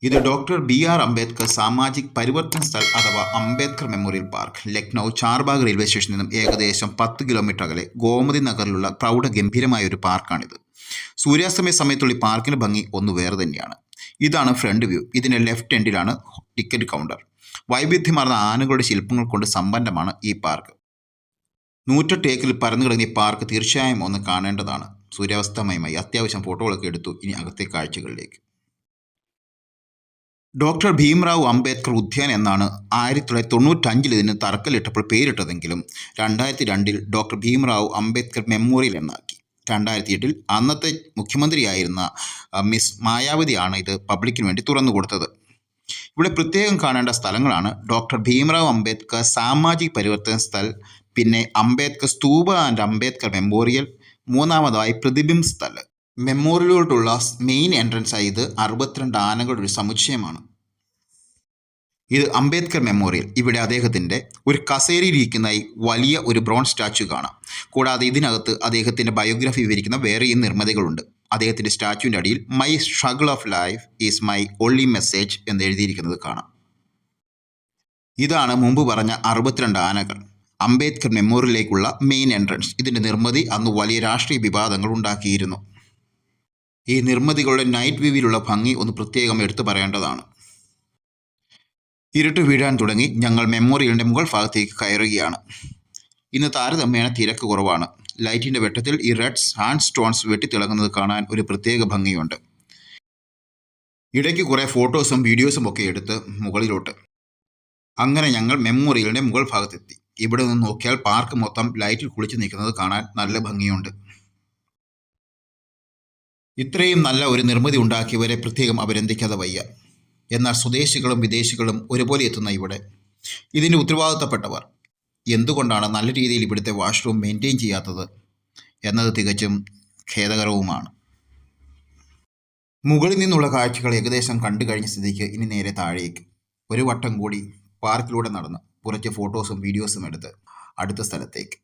ഇത് doctor B R Ambedkar Samajik Parivartan Sthal അഥവാ Ambedkar memorial park Lucknow Charbagh railway സ്റ്റേഷനിൽ നിന്നും ഏകദേശം 10 കിലോമീറ്റർ അകലെ ഗോമതി നഗറിലുള്ള പ്രൗഢഗംഭീരമായ ഒരു പാർക്കാണിത്. സൂര്യാസ്തമയ സമയത്തുള്ള ഈ പാർക്കിൻ്റെ ഭംഗി ഒന്ന് വേറെ തന്നെയാണ്. ഇതാണ് ഫ്രണ്ട് വ്യൂ. ഇതിൻ്റെ ലെഫ്റ്റ് എൻഡിലാണ് ടിക്കറ്റ് കൗണ്ടർ. വൈവിധ്യമാർന്ന ആനകളുടെ ശില്പങ്ങൾ കൊണ്ട് സമ്പന്നമാണ് ഈ പാർക്ക്. 108 ഏക്കറിൽ പരന്നു കിടങ്ങിയ പാർക്ക് തീർച്ചയായും ഒന്ന് കാണേണ്ടതാണ്. സൂര്യാസ്തമയമായി അത്യാവശ്യം ഫോട്ടോകളൊക്കെ എടുത്തു. ഇനി അകത്തെ കാഴ്ചകളിലേക്ക്. ഡോക്ടർ ഭീംറാവു അംബേദ്കർ ഉദ്യാൻ എന്നാണ് 1995 ഇതിന് തറക്കല്ലിട്ടപ്പോൾ പേരിട്ടതെങ്കിലും 2002 ഡോക്ടർ ഭീംറാവു അംബേദ്കർ മെമ്മോറിയൽ എന്നാക്കി. 2008 അന്നത്തെ മുഖ്യമന്ത്രിയായിരുന്ന മിസ് മായാവതിയാണ് ഇത് പബ്ലിക്കിന് വേണ്ടി തുറന്നു കൊടുത്തത്. ഇവിടെ പ്രത്യേകം കാണേണ്ട സ്ഥലങ്ങളാണ് ഡോക്ടർ ഭീംറാവു അംബേദ്കർ സാമാജിക് പരിവർത്തൻ സ്ഥൽ, പിന്നെ അംബേദ്കർ സ്തൂപ ആൻഡ് അംബേദ്കർ മെമ്മോറിയൽ, മൂന്നാമതായി പ്രതിബിംബ് സ്ഥൽ. മെമ്മോറിയലോട്ടുള്ള മെയിൻ എൻട്രൻസായി ഇത് 62 ആനകളുടെ ഒരു സമുച്ചയമാണ്. ഇത് അംബേദ്കർ മെമ്മോറിയൽ. ഇവിടെ അദ്ദേഹത്തിൻ്റെ ഒരു കസേരയിലിരിക്കുന്നതായി വലിയ ഒരു ബ്രോൺസ് സ്റ്റാച്ചു കാണാം. കൂടാതെ ഇതിനകത്ത് അദ്ദേഹത്തിൻ്റെ ബയോഗ്രഫി വിവരിക്കുന്ന വേറെയും നിർമ്മിതികളുണ്ട്. അദ്ദേഹത്തിൻ്റെ സ്റ്റാച്ചുവിൻ്റെ അടിയിൽ my struggle of life is my only message എന്ന് എഴുതിയിരിക്കുന്നത് കാണാം. ഇതാണ് മുമ്പ് പറഞ്ഞ 62 ആനകൾ. അംബേദ്കർ മെമ്മോറിയലിലേക്കുള്ള മെയിൻ എൻട്രൻസ്. ഇതിൻ്റെ നിർമ്മിതി അന്ന് വലിയ രാഷ്ട്രീയ വിവാദങ്ങൾ ഉണ്ടാക്കിയിരുന്നു. ഈ നിർമ്മിതികളുടെ നൈറ്റ് വ്യൂവിലുള്ള ഭംഗി ഒന്ന് പ്രത്യേകം എടുത്തു പറയേണ്ടതാണ്. ഇരുട്ട് വീഴാൻ തുടങ്ങി. ഞങ്ങൾ മെമ്മോറിയലിൻ്റെ മുകൾ ഭാഗത്തേക്ക് കയറുകയാണ്. ഇന്ന് താരതമ്യേന തിരക്ക് കുറവാണ്. ലൈറ്റിൻ്റെ വെട്ടത്തിൽ ഈ റെഡ് സാൻഡ് സ്റ്റോൺസ് വെട്ടിത്തിളങ്ങുന്നത് കാണാൻ ഒരു പ്രത്യേക ഭംഗിയുണ്ട്. ഇടയ്ക്ക് കുറേ ഫോട്ടോസും വീഡിയോസും ഒക്കെ എടുത്ത് മുകളിലോട്ട്. അങ്ങനെ ഞങ്ങൾ മെമ്മോറിയലിൻ്റെ മുകൾ ഭാഗത്തെത്തി. ഇവിടെ നിന്ന് നോക്കിയാൽ പാർക്ക് മൊത്തം ലൈറ്റിൽ കുളിച്ച് നിൽക്കുന്നത് കാണാൻ നല്ല ഭംഗിയുണ്ട്. ഇത്രയും നല്ല ഒരു നിർമ്മിതി ഉണ്ടാക്കിയവരെ പ്രത്യേകം അഭിനന്ദിക്കാതെ വയ്യ. എന്നാൽ സ്വദേശികളും വിദേശികളും ഒരുപോലെ എത്തുന്ന ഇവിടെ ഇതിൻ്റെ ഉത്തരവാദിത്തപ്പെട്ടവർ എന്തുകൊണ്ടാണ് നല്ല രീതിയിൽ ഇവിടുത്തെ വാഷ്റൂം മെയിൻറ്റെയിൻ ചെയ്യാത്തത് എന്നത് തികച്ചും ഖേദകരവുമാണ്. മുകളിൽ നിന്നുള്ള കാഴ്ചകൾ ഏകദേശം കണ്ടു കഴിഞ്ഞ സ്ഥിതിക്ക് ഇനി നേരെ താഴേക്ക് ഒരു വട്ടം കൂടി പാർക്കിലൂടെ നടന്ന് കുറച്ച് ഫോട്ടോസും വീഡിയോസും എടുത്ത് അടുത്ത സ്ഥലത്തേക്ക്.